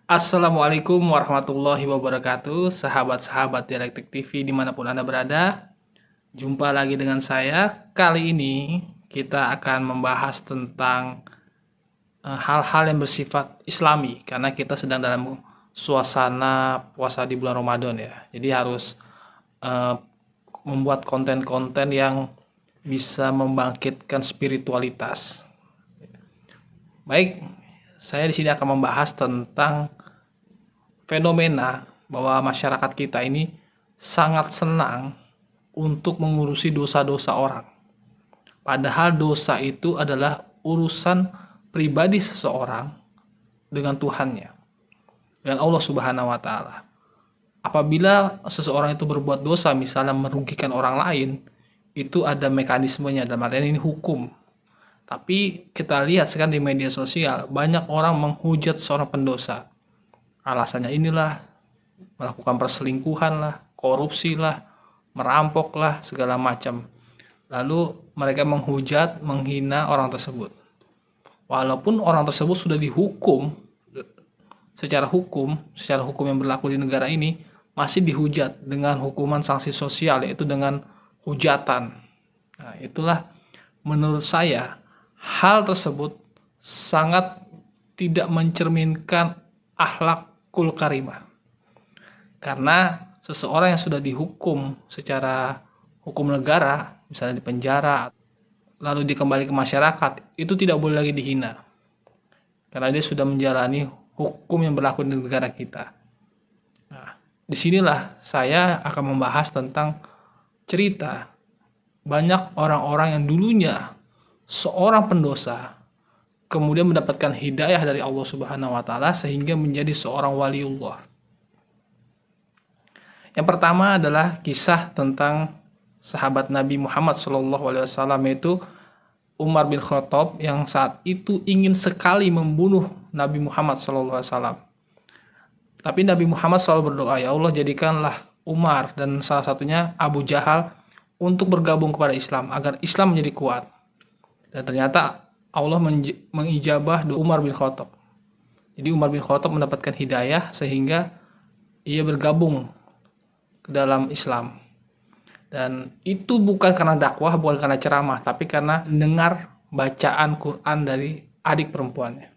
Assalamualaikum warahmatullahi wabarakatuh, sahabat-sahabat Dialektik TV dimanapun Anda berada. Jumpa lagi dengan saya. Kali ini kita akan membahas tentang hal-hal yang bersifat Islami, karena kita sedang dalam suasana puasa di bulan Ramadan ya. Jadi harus eh, membuat konten-konten yang bisa membangkitkan spiritualitas. Baik, saya di sini akan membahas tentang fenomena bahwa masyarakat kita ini sangat senang untuk mengurusi dosa-dosa orang. Padahal dosa itu adalah urusan pribadi seseorang dengan Tuhannya, dengan Allah Subhanahu wa taala. Apabila seseorang itu berbuat dosa, misalnya merugikan orang lain, itu ada mekanismenya, dalam artian ini hukum. Tapi kita lihat sekarang di media sosial, banyak orang menghujat seorang pendosa. Alasannya inilah, melakukan perselingkuhan lah, korupsi lah, merampok lah, segala macam. Lalu mereka menghujat, menghina orang tersebut. Walaupun orang tersebut sudah dihukum secara hukum yang berlaku di negara ini, masih dihujat dengan hukuman sanksi sosial, yaitu dengan hujatan. Nah, itulah menurut saya hal tersebut sangat tidak mencerminkan akhlakul karimah. Karena seseorang yang sudah dihukum secara hukum negara, misalnya di penjara, lalu dikembali ke masyarakat, itu tidak boleh lagi dihina. Karena dia sudah menjalani hukum yang berlaku di negara kita. Nah, disinilah saya akan membahas tentang cerita banyak orang-orang yang dulunya seorang pendosa, kemudian mendapatkan hidayah dari Allah Subhanahu wa taala sehingga menjadi seorang waliullah. Yang pertama adalah kisah tentang sahabat Nabi Muhammad SAW, yaitu Umar bin Khattab, yang saat itu ingin sekali membunuh Nabi Muhammad SAW. Tapi Nabi Muhammad selalu berdoa, ya Allah jadikanlah Umar dan salah satunya Abu Jahal untuk bergabung kepada Islam, agar Islam menjadi kuat. Dan ternyata Allah mengijabah doa Umar bin Khattab. Jadi Umar bin Khattab mendapatkan hidayah sehingga ia bergabung ke dalam Islam. Dan itu bukan karena dakwah, bukan karena ceramah, tapi karena dengar bacaan Quran dari adik perempuannya.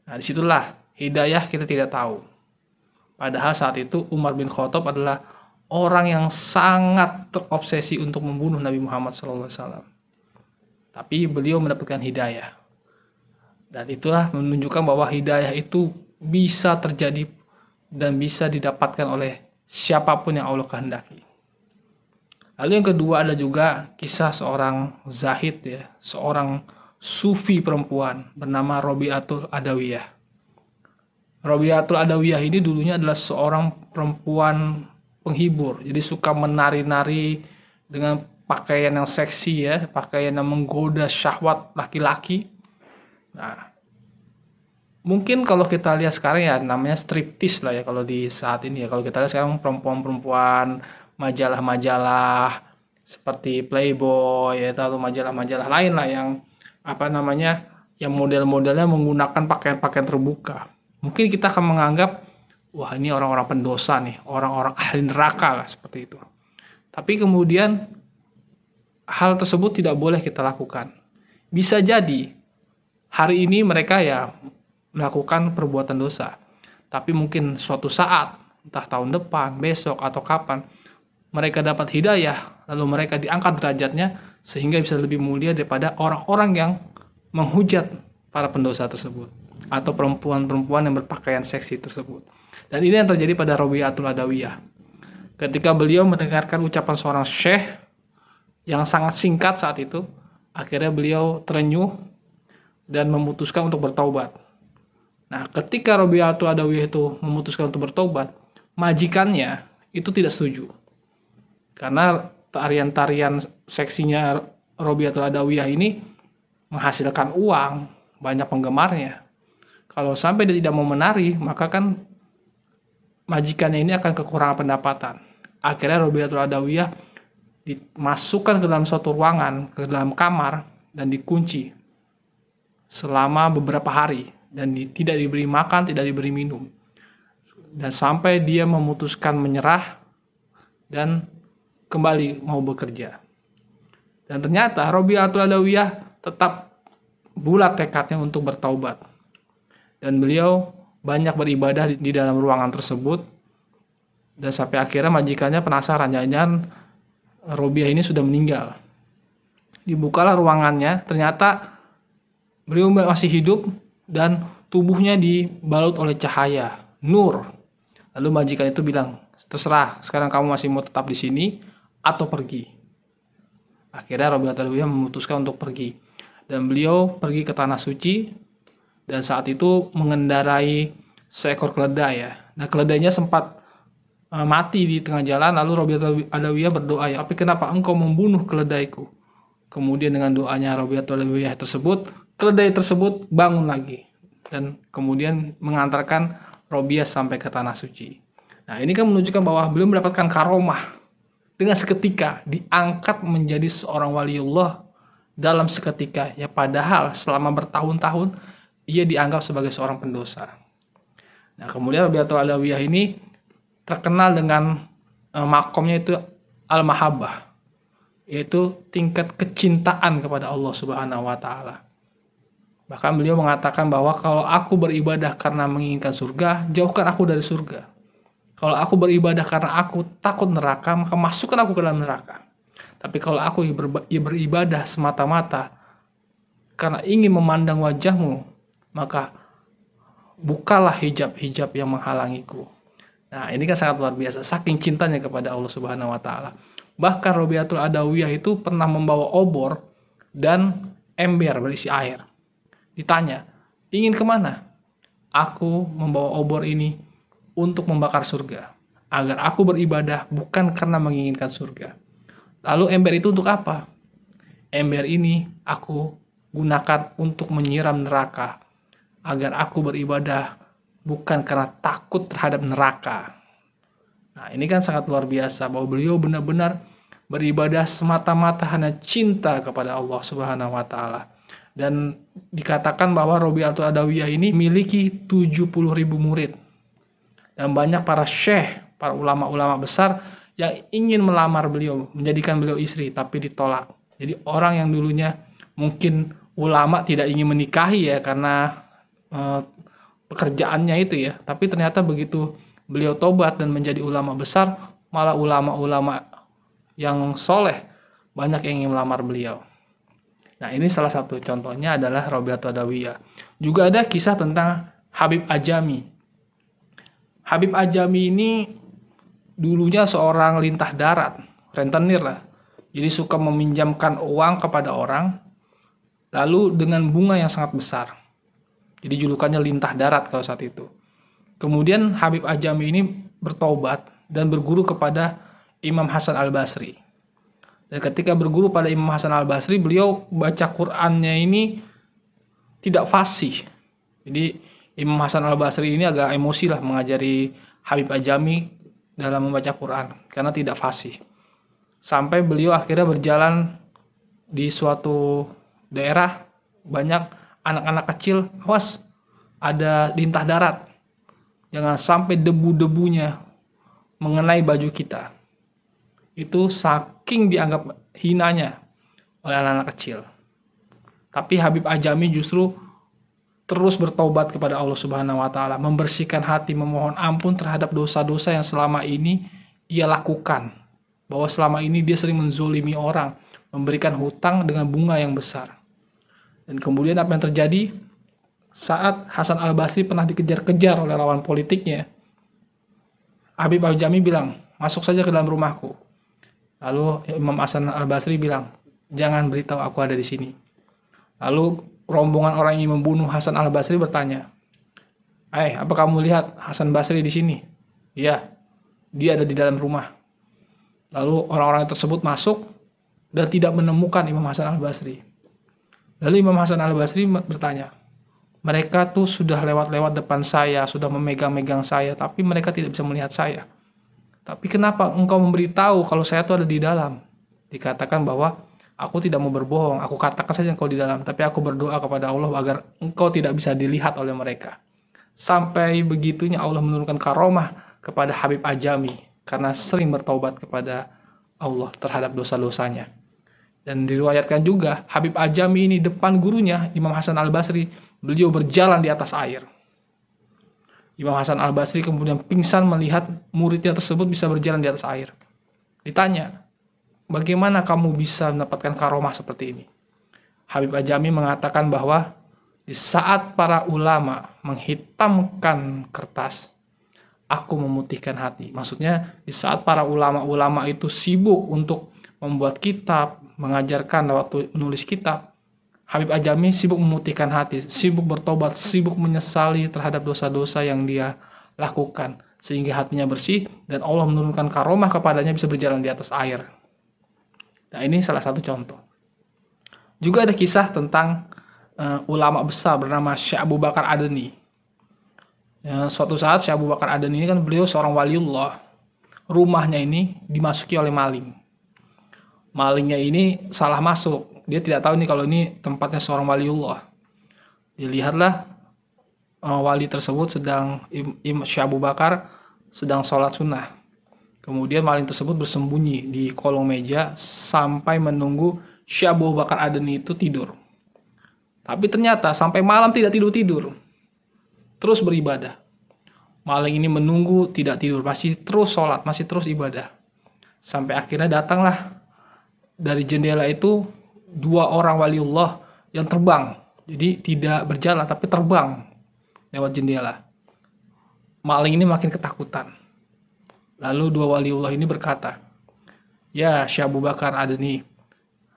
Nah, disitulah hidayah kita tidak tahu. Padahal saat itu Umar bin Khattab adalah orang yang sangat terobsesi untuk membunuh Nabi Muhammad SAW. Tapi beliau mendapatkan hidayah. Dan itulah menunjukkan bahwa hidayah itu bisa terjadi dan bisa didapatkan oleh siapapun yang Allah kehendaki. Lalu yang kedua ada juga kisah seorang zahid ya, seorang sufi perempuan bernama Robiatul Adawiyah. Robiatul Adawiyah ini dulunya adalah seorang perempuan penghibur, jadi suka menari-nari dengan pakaian yang seksi ya, pakaian yang menggoda syahwat laki-laki. Nah, mungkin kalau kita lihat sekarang ya namanya striptease lah ya kalau di saat ini ya. Kalau kita lihat sekarang perempuan-perempuan, majalah-majalah seperti Playboy ya, atau majalah-majalah lain lah yang yang model-modelnya menggunakan pakaian-pakaian terbuka. Mungkin kita akan menganggap wah ini orang-orang pendosa nih, orang-orang ahli neraka lah seperti itu. Tapi kemudian hal tersebut tidak boleh kita lakukan. Bisa jadi hari ini mereka ya melakukan perbuatan dosa, tapi mungkin suatu saat, entah tahun depan, besok atau kapan, mereka dapat hidayah, lalu mereka diangkat derajatnya sehingga bisa lebih mulia daripada orang-orang yang menghujat para pendosa tersebut atau perempuan-perempuan yang berpakaian seksi tersebut. Dan ini yang terjadi pada Robiatul Adawiyah. Ketika beliau mendengarkan ucapan seorang syekh yang sangat singkat saat itu, akhirnya beliau terenyuh dan memutuskan untuk bertaubat. Nah, ketika Robiatul Adawiyah itu memutuskan untuk bertaubat, majikannya itu tidak setuju. Karena tarian-tarian seksinya Robiatul Adawiyah ini menghasilkan uang, banyak penggemarnya. Kalau sampai dia tidak mau menari, maka kan majikannya ini akan kekurangan pendapatan. Akhirnya Robiatul Adawiyah dimasukkan ke dalam suatu ruangan, ke dalam kamar, dan dikunci selama beberapa hari. Dan tidak diberi makan, tidak diberi minum. dan sampai dia memutuskan menyerah dan kembali mau bekerja. Dan ternyata Rabi'atul Adawiyah tetap bulat tekadnya untuk bertaubat. Dan beliau banyak beribadah di dalam ruangan tersebut. Dan sampai akhirnya majikannya penasaran, jangan-jangan Robiah ini sudah meninggal. Dibukalah ruangannya, ternyata beliau masih hidup dan tubuhnya dibalut oleh cahaya, nur. Lalu majikan itu bilang, terserah, sekarang kamu masih mau tetap di sini atau pergi. Akhirnya Rabi'atul Adawiyah memutuskan untuk pergi. Dan beliau pergi ke Tanah Suci, dan saat itu mengendarai seekor keledai ya. Nah, keledainya sempat mati di tengah jalan, lalu Rabi'atul Adawiyah berdoa, ya, tapi kenapa engkau membunuh keledaiku? Kemudian dengan doanya Rabi'atul Adawiyah tersebut, keledai tersebut bangun lagi dan kemudian mengantarkan Robiah sampai ke Tanah Suci. Nah, ini kan menunjukkan bahwa beliau mendapatkan karomah dengan seketika diangkat menjadi seorang waliullah dalam seketika, ya, padahal selama bertahun-tahun ia dianggap sebagai seorang pendosa. Nah, kemudian Rabi'atul Adawiyah ini terkenal dengan makomnya itu al-mahabbah, yaitu tingkat kecintaan kepada Allah Subhanahu wa taala. Bahkan beliau mengatakan bahwa kalau aku beribadah karena menginginkan surga, jauhkan aku dari surga. Kalau aku beribadah karena aku takut neraka, maka masukkan aku ke dalam neraka. Tapi kalau aku beribadah semata-mata karena ingin memandang wajahmu, maka bukalah hijab-hijab yang menghalangiku. Nah, ini kan sangat luar biasa, saking cintanya kepada Allah Subhanahu wa taala. Bahkan Rabi'atul Adawiyah itu pernah membawa obor dan ember berisi air. Ditanya, ingin kemana? Aku membawa obor ini untuk membakar surga, agar aku beribadah bukan karena menginginkan surga. Lalu ember itu untuk apa? Ember ini aku gunakan untuk menyiram neraka, agar aku beribadah bukan karena takut terhadap neraka. Nah, ini kan sangat luar biasa bahwa beliau benar-benar beribadah semata-mata hanya cinta kepada Allah Subhanahu wa taala. Dan dikatakan bahwa Rabi'atul Adawiyah ini memiliki 70.000 murid. Dan banyak para syekh, para ulama-ulama besar yang ingin melamar beliau, menjadikan beliau istri, tapi ditolak. Jadi orang yang dulunya mungkin ulama tidak ingin menikahi ya karena pekerjaannya itu ya, tapi ternyata begitu beliau tobat dan menjadi ulama besar, malah ulama-ulama yang soleh banyak yang ingin melamar beliau. Nah, ini salah satu contohnya adalah Rabi'atul Adawiyah. Juga ada kisah tentang Habib Ajami. Habib Ajami ini dulunya seorang lintah darat, rentenir lah. Jadi suka meminjamkan uang kepada orang, lalu dengan bunga yang sangat besar. Jadi julukannya lintah darat kalau saat itu. Kemudian Habib Ajami ini bertobat dan berguru kepada Imam Hasan al-Basri. Dan ketika berguru pada Imam Hasan al-Basri, beliau baca Qur'annya ini tidak fasih. Jadi Imam Hasan al-Basri ini agak emosi lah mengajari Habib Ajami dalam membaca Qur'an karena tidak fasih. Sampai beliau akhirnya berjalan di suatu daerah, banyak anak-anak kecil, awas ada lintah darat, jangan sampai debu-debunya mengenai baju kita. Itu saking dianggap hinanya oleh anak-anak kecil. Tapi Habib Ajami justru terus bertobat kepada Allah Subhanahu wa taala, membersihkan hati, memohon ampun terhadap dosa-dosa yang selama ini ia lakukan. Bahwa selama ini dia sering menzolimi orang, memberikan hutang dengan bunga yang besar. Dan kemudian apa yang terjadi? Saat Hasan al-Basri pernah dikejar-kejar oleh lawan politiknya, Habib Ajami bilang, masuk saja ke dalam rumahku. Lalu Imam Hasan al-Basri bilang, jangan beritahu aku ada di sini. Lalu rombongan orang yang ingin membunuh Hasan al-Basri bertanya, apa kamu lihat Hasan Basri di sini? Iya, dia ada di dalam rumah. Lalu orang-orang tersebut masuk dan tidak menemukan Imam Hasan al-Basri. Lalu Imam Hasan al-Basri bertanya, mereka tuh sudah lewat-lewat depan saya, sudah memegang-megang saya, tapi mereka tidak bisa melihat saya. Tapi kenapa engkau memberitahu kalau saya tuh ada di dalam? Dikatakan bahwa aku tidak mau berbohong, aku katakan saja engkau di dalam, tapi aku berdoa kepada Allah agar engkau tidak bisa dilihat oleh mereka. Sampai begitunya Allah menurunkan karomah kepada Habib Ajami karena sering bertaubat kepada Allah terhadap dosa-dosanya. Dan diriwayatkan juga Habib Ajami ini depan gurunya Imam Hasan Al-Basri, beliau berjalan di atas air. Imam Hasan Al-Basri kemudian pingsan melihat muridnya tersebut bisa berjalan di atas air. Ditanya, bagaimana kamu bisa mendapatkan karomah seperti ini? Habib Ajami mengatakan bahwa di saat para ulama menghitamkan kertas, aku memutihkan hati. Maksudnya di saat para ulama-ulama itu sibuk untuk membuat kitab, mengajarkan waktu menulis kitab, Habib Ajami sibuk memutihkan hati, sibuk bertobat, sibuk menyesali terhadap dosa-dosa yang dia lakukan, sehingga hatinya bersih dan Allah menurunkan karomah kepadanya bisa berjalan di atas air. Nah, ini salah satu contoh. Juga ada kisah tentang ulama besar bernama Syekh Abu Bakar Adeni. Suatu saat Syekh Abu Bakar Adeni ini kan beliau seorang waliullah. Rumahnya ini dimasuki oleh maling. Malingnya ini salah masuk. Dia tidak tahu nih kalau ini tempatnya seorang waliullah. Dilihatlah wali tersebut sedang Syekh Abu Bakar sedang sholat sunnah. Kemudian maling tersebut bersembunyi di kolong meja sampai menunggu Syekh Abu Bakar Adeni itu tidur. Tapi ternyata sampai malam tidak tidur-tidur. Terus beribadah. Maling ini menunggu tidak tidur, masih terus sholat, masih terus ibadah. Sampai akhirnya datanglah dari jendela itu 2 orang waliullah yang terbang. Jadi tidak berjalan tapi terbang lewat jendela. Maling ini makin ketakutan. Lalu 2 waliullah ini berkata, "Ya Syekh Abu Bakar Adeni,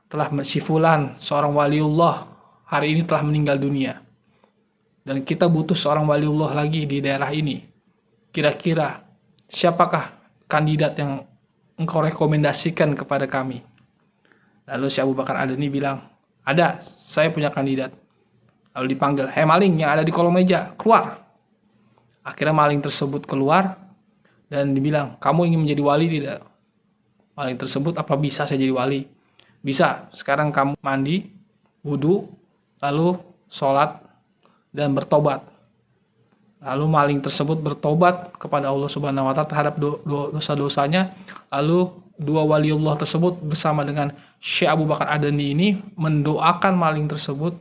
telah si fulan seorang waliullah hari ini telah meninggal dunia. Dan kita butuh seorang waliullah lagi di daerah ini. Kira-kira siapakah kandidat yang engkau rekomendasikan kepada kami?" Lalu Syekh Abu Bakar Adeni bilang, "Ada, saya punya kandidat." Lalu dipanggil, "Hei maling yang ada di kolong meja, keluar." Akhirnya maling tersebut keluar dan dibilang, "Kamu ingin menjadi wali tidak?" Maling tersebut, "Apa bisa saya jadi wali?" "Bisa, sekarang kamu mandi, wudhu, lalu sholat dan bertobat." Lalu maling tersebut bertobat kepada Allah Subhanahu wa Ta'ala terhadap dosa-dosanya. Lalu 2 waliullah tersebut bersama dengan Syekh Abu Bakar Adeni ini mendoakan maling tersebut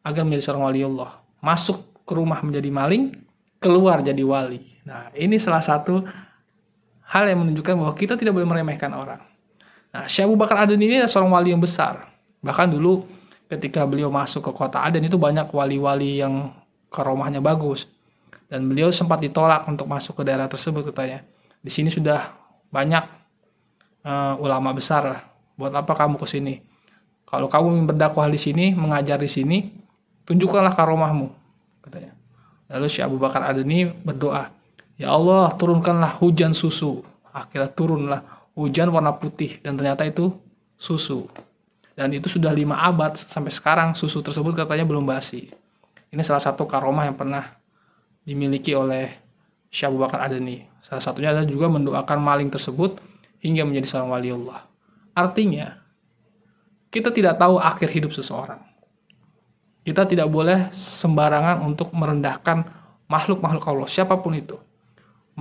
agar menjadi seorang waliullah. Masuk ke rumah menjadi maling, keluar jadi wali. Nah, ini salah satu hal yang menunjukkan bahwa kita tidak boleh meremehkan orang. Nah, Syekh Abu Bakar Adeni ini adalah seorang wali yang besar. Bahkan dulu ketika beliau masuk ke kota Aden itu banyak wali-wali yang karomahnya bagus. Dan beliau sempat ditolak untuk masuk ke daerah tersebut katanya. Di sini sudah banyak ulama besar lah. Buat apa kamu ke sini? Kalau kamu ingin berdakwah di sini, mengajar di sini, tunjukkanlah karomahmu, katanya. Lalu Syekh Abu Bakar Adeni berdoa, "Ya Allah, turunkanlah hujan susu." Akhirnya turunlah hujan warna putih dan ternyata itu susu. Dan itu sudah 5 abad sampai sekarang susu tersebut katanya belum basi. Ini salah satu karomah yang pernah dimiliki oleh Syekh Abu Bakar Adeni. Salah satunya adalah juga mendoakan maling tersebut hingga menjadi seorang waliullah. Artinya, kita tidak tahu akhir hidup seseorang. Kita tidak boleh sembarangan untuk merendahkan makhluk-makhluk Allah, siapapun itu.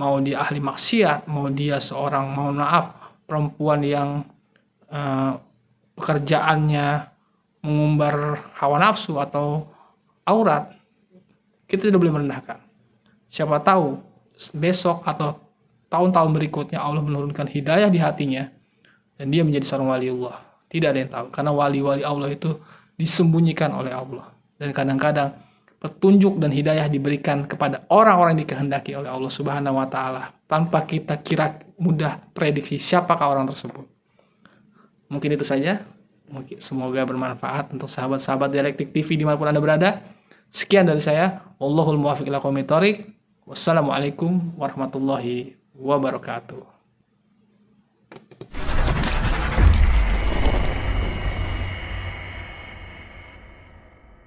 Mau dia ahli maksiat, mau dia seorang, mohon maaf, perempuan yang pekerjaannya mengumbar hawa nafsu atau aurat, kita tidak boleh merendahkan. Siapa tahu besok atau tahun-tahun berikutnya Allah menurunkan hidayah di hatinya dan dia menjadi seorang waliullah. Tidak ada yang tahu karena wali-wali Allah itu disembunyikan oleh Allah. Dan kadang-kadang petunjuk dan hidayah diberikan kepada orang-orang yang dikehendaki oleh Allah Subhanahu wa Ta'ala tanpa kita kira mudah prediksi siapakah orang tersebut. Mungkin itu saja. Semoga bermanfaat untuk sahabat-sahabat Dialektik TV dimanapun Anda berada. Sekian dari saya. Wallahul muwaffiq ila aqwamit thoriq. Wassalamualaikum warahmatullahi wabarakatuh.